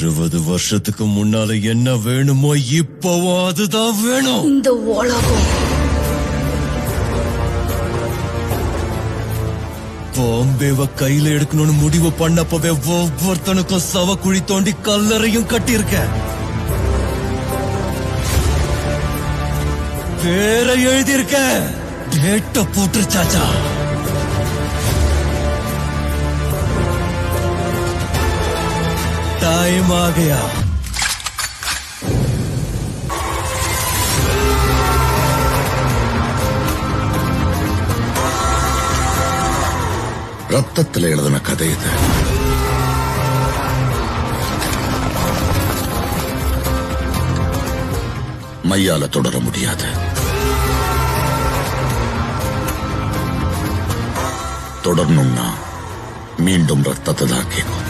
20 வருஷத்துக்கு முன்னால என்ன வேணுமோ இப்பவும் அதுதான் வேணும். இந்த உலகம் பாம்பேவ கையில எடுக்கணும்னு முடிவு பண்ணப்பவே ஒவ்வொருத்தனுக்கும் சவக்குழி தோண்டி கல்லறையும் கட்டியிருக்க. பேரை எழுதியிருக்க, டேட்ட போட்டுருச்சாச்சா. टाइम आ गया. ரத்தத்தில் எழுதின கதை இது. மையால தொடர முடியாது. தொடரணும்னா மீண்டும் ரத்தத்தை தான் கேட்கும்.